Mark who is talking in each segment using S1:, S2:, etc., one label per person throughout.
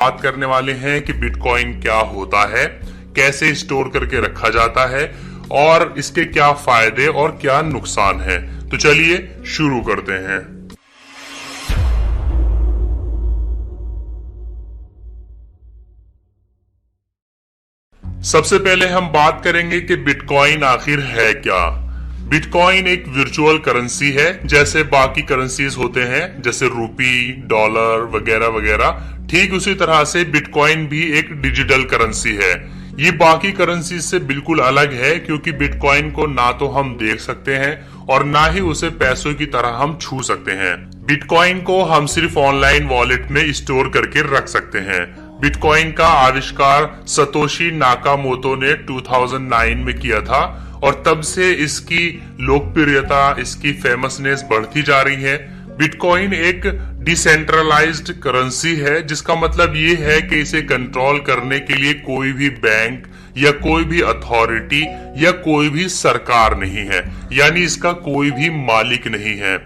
S1: बात करने वाले हैं कि बिटकॉइन क्या होता है, कैसे स्टोर करके रखा जाता है और इसके क्या फायदे और क्या नुकसान है। तो चलिए शुरू करते हैं। सबसे पहले हम बात करेंगे कि बिटकॉइन आखिर है क्या। बिटकॉइन एक वर्चुअल करेंसी है, जैसे बाकी करेंसीज होते हैं जैसे रुपी, डॉलर वगैरह वगैरह, ठीक उसी तरह से बिटकॉइन भी एक डिजिटल करेंसी है। ये बाकी करेंसी से बिल्कुल अलग है क्योंकि बिटकॉइन को ना तो हम देख सकते हैं और ना ही उसे पैसों की तरह हम छू सकते हैं। बिटकॉइन को हम सिर्फ ऑनलाइन वॉलेट में स्टोर करके रख सकते हैं। बिटकॉइन का आविष्कार सतोशी नाकामोटो ने 2009 में किया था और तब से इसकी लोकप्रियता, इसकी फेमसनेस बढ़ती जा रही है। बिटकॉइन एक डिसेंट्रलाइज्ड करेंसी है, जिसका मतलब ये है कि इसे कंट्रोल करने के लिए कोई भी बैंक या कोई भी अथॉरिटी या कोई भी सरकार नहीं है, यानी इसका कोई भी मालिक नहीं है।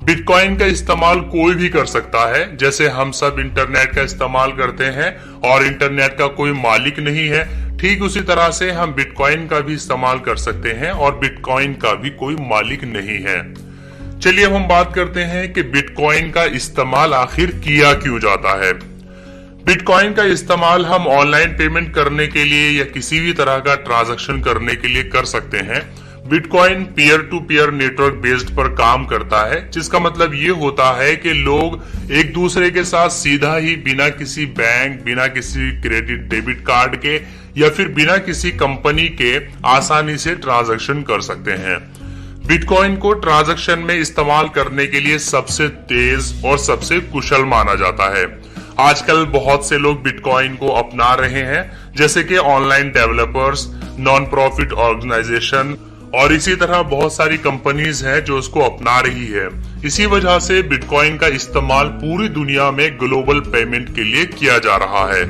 S1: बिटकॉइन का इस्तेमाल कोई भी कर सकता है, जैसे हम सब इंटरनेट का इस्तेमाल करते हैं और इंटरनेट का कोई मालिक नहीं है, ठीक उसी तरह से हम बिटकॉइन का भी इस्तेमाल कर सकते हैं और बिटकॉइन का भी कोई मालिक नहीं है। चलिए अब हम बात करते हैं कि बिटकॉइन का इस्तेमाल आखिर किया क्यों जाता है। बिटकॉइन का इस्तेमाल हम ऑनलाइन पेमेंट करने के लिए या किसी भी तरह का ट्रांजैक्शन करने के लिए कर सकते हैं। Bitcoin peer to peer network based पर काम करता है, जिसका मतलब ये होता है कि लोग एक दूसरे के साथ सीधा ही बिना किसी बैंक, बिना किसी क्रेडिट डेबिट कार्ड के या फिर बिना किसी कंपनी के आसानी से ट्रांजैक्शन कर सकते हैं। बिटकॉइन को ट्रांजैक्शन में इस्तेमाल करने के लिए सबसे तेज और सबसे कुशल माना जाता है। आजकल बहुत से लोग बिटकॉइन को अपना रहे हैं, जैसे कि online developers, non profit organisation और इसी तरह बहुत सारी कंपनीज हैं जो उसको अपना रही है। इसी वजह से बिटकॉइन का इस्तेमाल पूरी दुनिया में ग्लोबल पेमेंट के लिए किया जा रहा है।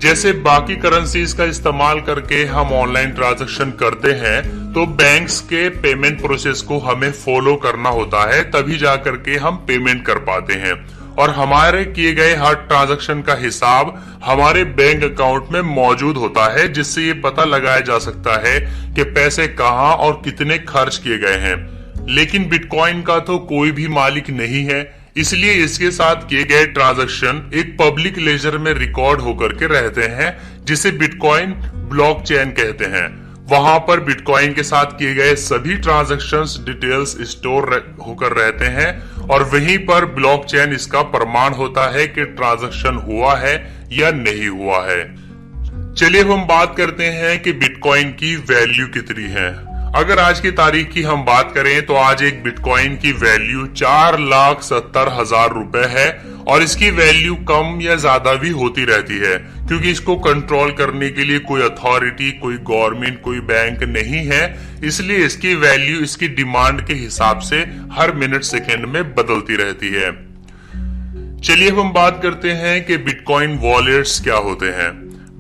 S1: जैसे बाकी करेंसीज का इस्तेमाल करके हम ऑनलाइन ट्रांजैक्शन करते हैं, तो बैंक्स के पेमेंट प्रोसेस को हमें फॉलो करना होता है, तभी जाकर के हम पेमेंट कर पाते हैं और हमारे किए गए हर ट्रांजैक्शन का हिसाब हमारे बैंक अकाउंट में मौजूद होता है, जिससे ये पता लगाया जा सकता है कि पैसे कहां और कितने खर्च किए गए हैं। लेकिन बिटकॉइन का तो कोई भी मालिक नहीं है, इसलिए इसके साथ किए गए ट्रांजैक्शन एक पब्लिक लेजर में रिकॉर्ड होकर के रहते हैं, जिसे बिटकॉइन ब्लॉकचेन कहते हैं। वहां पर बिटकॉइन के साथ किए गए सभी ट्रांजैक्शंस डिटेल्स स्टोर होकर रहते हैं और वहीं पर ब्लॉकचेन इसका प्रमाण होता है कि ट्रांजैक्शन हुआ है या नहीं हुआ है। चलिए हम बात करते हैं कि बिटकॉइन की वैल्यू कितनी है। अगर आज की तारीख की हम बात करें तो आज एक बिटकॉइन की वैल्यू 4,70,000 रुपए है और इसकी वैल्यू कम या ज्यादा भी होती रहती है, क्योंकि इसको कंट्रोल करने के लिए कोई अथॉरिटी, कोई गवर्नमेंट, कोई बैंक नहीं है। इसलिए इसकी वैल्यू इसकी डिमांड के हिसाब से हर मिनट सेकेंड में बदलती रहती है। चलिए अब हम बात करते हैं कि बिटकॉइन वॉलेट्स क्या होते हैं।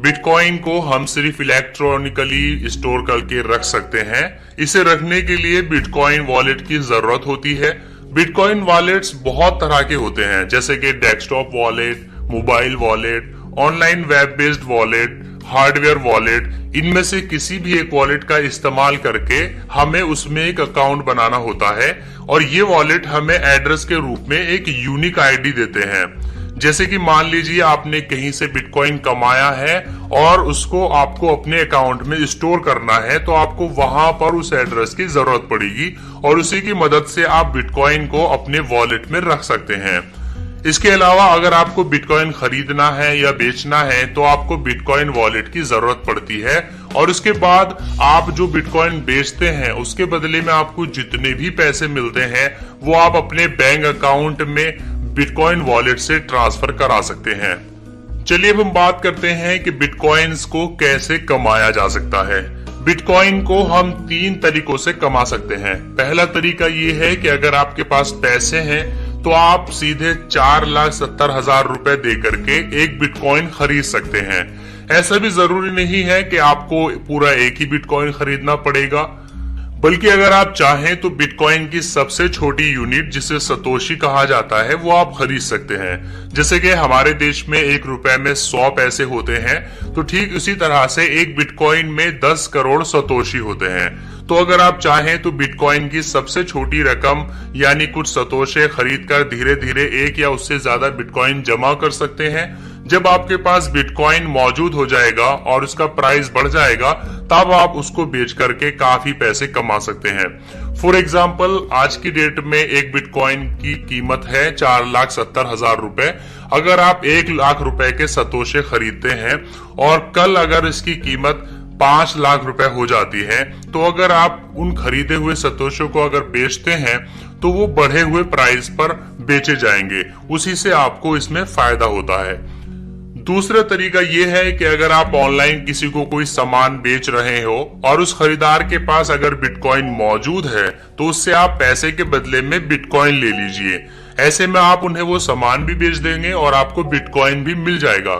S1: बिटकॉइन को हम सिर्फ इलेक्ट्रॉनिकली स्टोर करके रख सकते हैं। इसे रखने के लिए बिटकॉइन वॉलेट की जरूरत होती है। बिटकॉइन वॉलेट्स बहुत तरह के होते हैं, जैसे कि desktop wallet, mobile wallet, online web based wallet, hardware wallet. इनमें से किसी भी एक वॉलेट का इस्तेमाल करके हमें उसमें एक अकाउंट बनाना होता है और ये वॉलेट हमें एड्रेस के रूप में एक यूनिक आईडी देते हैं। जैसे कि मान लीजिए आपने कहीं से बिटकॉइन कमाया है और उसको आपको अपने अकाउंट में स्टोर करना है, तो आपको वहां पर उस एड्रेस की जरूरत पड़ेगी और उसी की मदद से आप बिटकॉइन को अपने वॉलेट में रख सकते हैं। इसके अलावा अगर आपको बिटकॉइन खरीदना है या बेचना है तो आपको बिटकॉइन वॉलेट की जरूरत पड़ती है और उसके बाद आप जो बिटकॉइन बेचते हैं उसके बदले में आपको जितने भी पैसे मिलते हैं वो आप अपने बैंक अकाउंट में बिटकॉइन वॉलेट से ट्रांसफर करा सकते हैं। चलिए अब हम बात करते हैं कि बिटकॉइंस को कैसे कमाया जा सकता है। बिटकॉइन को हम 3 तरीकों से कमा सकते हैं। पहला तरीका ये है कि अगर आपके पास पैसे हैं तो आप सीधे 4,70,000 रुपए दे करके एक बिटकॉइन खरीद सकते हैं। ऐसा भी जरूरी नहीं है कि आपको पूरा एक ही बिटकॉइन खरीदना पड़ेगा। बल्कि अगर आप चाहें तो बिटकॉइन की सबसे छोटी यूनिट जिसे सतोशी कहा जाता है वो आप खरीद सकते हैं। जैसे कि हमारे देश में 1 रुपए में 100 पैसे होते हैं, तो ठीक उसी तरह से एक बिटकॉइन में 10 करोड़ सतोशी होते हैं। तो अगर आप चाहें तो बिटकॉइन की सबसे छोटी रकम यानी कुछ सतोशे खरीद कर धीरे धीरे 1 या उससे ज्यादा बिटकॉइन जमा कर सकते हैं। जब आपके पास बिटकॉइन मौजूद हो जाएगा और उसका प्राइस बढ़ जाएगा, तब आप उसको बेच करके काफी पैसे कमा सकते हैं। फॉर एग्जाम्पल, आज की डेट में एक बिटकॉइन की कीमत है 4,70,000 रुपए। अगर आप 1 लाख रुपए के सतोशे खरीदते हैं और कल अगर इसकी कीमत 5 लाख रुपए हो जाती है, तो अगर आप उन खरीदे हुए सतोशों को अगर बेचते हैं तो वो बढ़े हुए प्राइस पर बेचे जाएंगे। उसी से आपको इसमें फायदा होता है। दूसरा तरीका यह है कि अगर आप ऑनलाइन किसी को कोई सामान बेच रहे हो और उस खरीदार के पास अगर बिटकॉइन मौजूद है, तो उससे आप पैसे के बदले में बिटकॉइन ले लीजिए। ऐसे में आप उन्हें वो सामान भी बेच देंगे और आपको बिटकॉइन भी मिल जाएगा,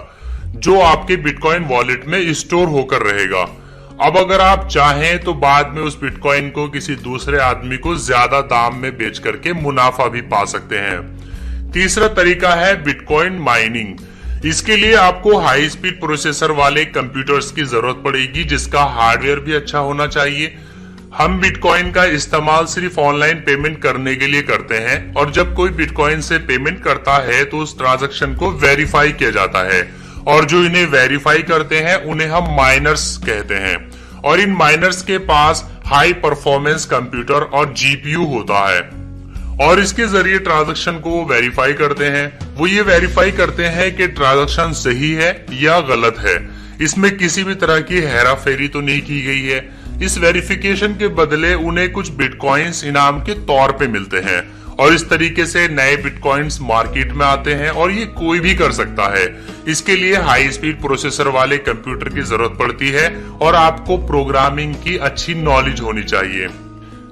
S1: जो आपके बिटकॉइन वॉलेट में स्टोर होकर रहेगा। अब अगर आप चाहें तो बाद में उस बिटकॉइन को किसी दूसरे आदमी को ज्यादा दाम में बेच करके मुनाफा भी पा सकते हैं। तीसरा तरीका है बिटकॉइन माइनिंग। इसके लिए आपको हाई स्पीड प्रोसेसर वाले कंप्यूटर्स की जरूरत पड़ेगी, जिसका हार्डवेयर भी अच्छा होना चाहिए। हम बिटकॉइन का इस्तेमाल सिर्फ ऑनलाइन पेमेंट करने के लिए करते हैं और जब कोई बिटकॉइन से पेमेंट करता है तो उस ट्रांजैक्शन को वेरीफाई किया जाता है और जो इन्हें वेरीफाई करते हैं उन्हें हम माइनर्स कहते हैं। और इन माइनर्स के पास हाई परफॉर्मेंस कंप्यूटर और जीपीयू होता है और इसके जरिए ट्रांजैक्शन को वो वेरीफाई करते हैं। वो ये वेरीफाई करते हैं कि ट्रांजैक्शन सही है या गलत है, इसमें किसी भी तरह की हेराफेरी तो नहीं की गई है। इस वेरिफिकेशन के बदले उन्हें कुछ बिटकॉइंस इनाम के तौर पे मिलते हैं और इस तरीके से नए बिटकॉइंस मार्केट में आते हैं और ये कोई भी कर सकता है। इसके लिए हाई स्पीड प्रोसेसर वाले कंप्यूटर की जरूरत पड़ती है और आपको प्रोग्रामिंग की अच्छी नॉलेज होनी चाहिए।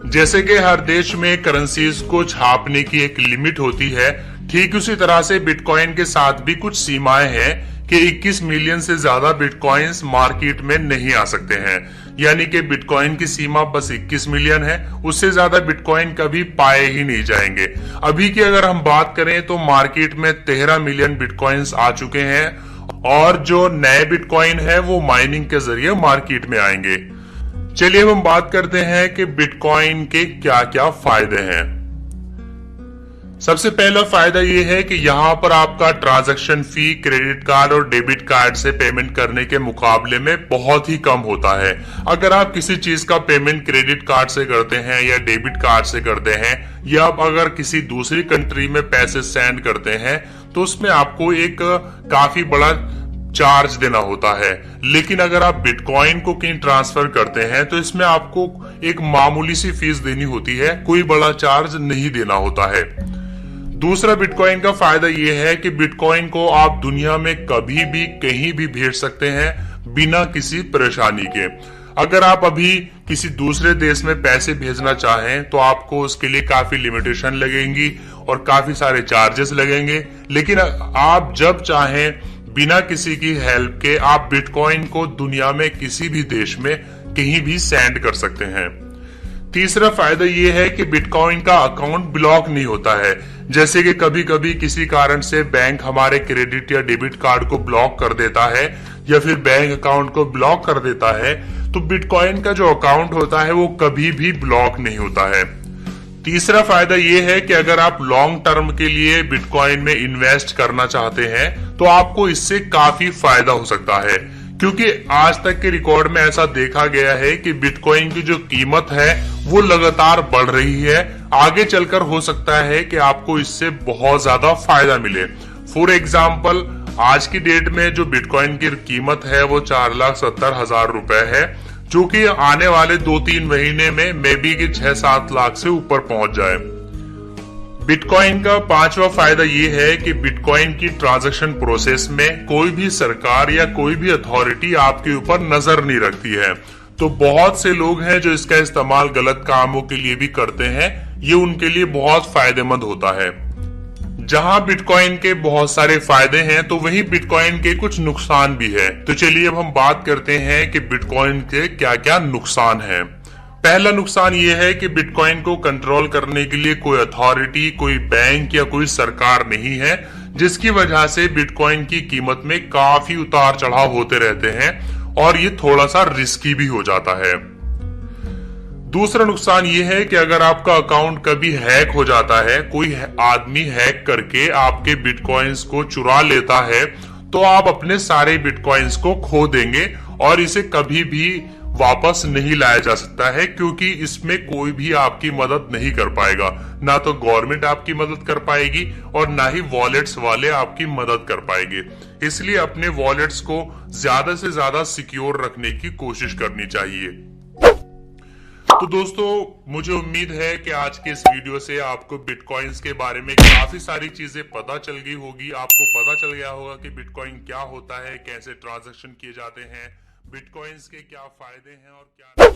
S1: जैसे कि हर देश में करेंसीज को छापने की एक लिमिट होती है, ठीक उसी तरह से बिटकॉइन के साथ भी कुछ सीमाएं हैं कि 21 मिलियन से ज्यादा बिटकॉइंस मार्केट में नहीं आ सकते हैं। यानी कि बिटकॉइन की सीमा बस 21 मिलियन है, उससे ज्यादा बिटकॉइन कभी पाए ही नहीं जाएंगे। अभी की अगर हम बात करें तो मार्केट में 13 मिलियन बिटकॉइंस आ चुके हैं और जो नए बिटकॉइन है वो माइनिंग के जरिए मार्केट में आएंगे। चलिए अब हम बात करते हैं कि बिटकॉइन के क्या क्या फायदे हैं। सबसे पहला फायदा यह है कि यहाँ पर आपका ट्रांजैक्शन फी क्रेडिट कार्ड और डेबिट कार्ड से पेमेंट करने के मुकाबले में बहुत ही कम होता है। अगर आप किसी चीज का पेमेंट क्रेडिट कार्ड से करते हैं या डेबिट कार्ड से करते हैं या आप अगर किसी दूसरी कंट्री में पैसे सेंड करते हैं तो उसमें आपको एक काफी बड़ा चार्ज देना होता है। लेकिन अगर आप बिटकॉइन को कहीं ट्रांसफर करते हैं तो इसमें आपको एक मामूली सी फीस देनी होती है, कोई बड़ा चार्ज नहीं देना होता है। दूसरा बिटकॉइन का फायदा यह है कि बिटकॉइन को आप दुनिया में कभी भी कहीं भी भेज सकते हैं बिना किसी परेशानी के। अगर आप अभी किसी दूसरे देश में पैसे भेजना चाहें तो आपको उसके लिए काफी लिमिटेशन लगेंगी और काफी सारे चार्जेस लगेंगे, लेकिन आप जब चाहें बिना किसी की हेल्प के आप बिटकॉइन को दुनिया में किसी भी देश में कहीं भी सेंड कर सकते हैं। तीसरा फायदा यह है कि बिटकॉइन का अकाउंट ब्लॉक नहीं होता है। जैसे कि कभी कभी किसी कारण से बैंक हमारे क्रेडिट या डेबिट कार्ड को ब्लॉक कर देता है या फिर बैंक अकाउंट को ब्लॉक कर देता है, तो बिटकॉइन का जो अकाउंट होता है वो कभी भी ब्लॉक नहीं होता है। तीसरा फायदा यह है कि अगर आप लॉन्ग टर्म के लिए बिटकॉइन में इन्वेस्ट करना चाहते हैं तो आपको इससे काफी फायदा हो सकता है, क्योंकि आज तक के रिकॉर्ड में ऐसा देखा गया है कि बिटकॉइन की जो कीमत है वो लगातार बढ़ रही है। आगे चलकर हो सकता है कि आपको इससे बहुत ज्यादा फायदा मिले। फॉर एग्जाम्पल, आज की डेट में जो बिटकॉइन की कीमत है वो 4,70,000 रुपए है, जो कि आने वाले 2-3 महीने में मे बी कि 6-7 लाख से ऊपर पहुंच जाए। बिटकॉइन का पांचवा फायदा ये है कि बिटकॉइन की ट्रांजैक्शन प्रोसेस में कोई भी सरकार या कोई भी अथॉरिटी आपके ऊपर नजर नहीं रखती है। तो बहुत से लोग हैं जो इसका इस्तेमाल गलत कामों के लिए भी करते हैं, ये उनके लिए बहुत फायदेमंद होता है। जहां बिटकॉइन के बहुत सारे फायदे हैं तो वहीं बिटकॉइन के कुछ नुकसान भी है। तो चलिए अब हम बात करते हैं कि बिटकॉइन के क्या क्या नुकसान हैं। पहला नुकसान ये है कि बिटकॉइन को कंट्रोल करने के लिए कोई अथॉरिटी, कोई बैंक या कोई सरकार नहीं है, जिसकी वजह से बिटकॉइन की कीमत में काफी उतार चढ़ाव होते रहते हैं और ये थोड़ा सा रिस्की भी हो जाता है। दूसरा नुकसान ये है कि अगर आपका अकाउंट कभी हैक हो जाता है, कोई आदमी हैक करके आपके बिटकॉइंस को चुरा लेता है, तो आप अपने सारे बिटकॉइंस को खो देंगे और इसे कभी भी वापस नहीं लाया जा सकता है, क्योंकि इसमें कोई भी आपकी मदद नहीं कर पाएगा। ना तो गवर्नमेंट आपकी मदद कर पाएगी और ना ही वॉलेट्स वाले आपकी मदद कर पाएंगे। इसलिए अपने वॉलेट्स को ज्यादा से ज्यादा सिक्योर रखने की कोशिश करनी चाहिए। तो दोस्तों, मुझे उम्मीद है कि आज के इस वीडियो से आपको बिटकॉइंस के बारे में काफी सारी चीजें पता चल गई होगी। आपको पता चल गया होगा कि बिटकॉइन क्या होता है, कैसे ट्रांजैक्शन किए जाते हैं, बिटकॉइंस के क्या फायदे हैं और क्या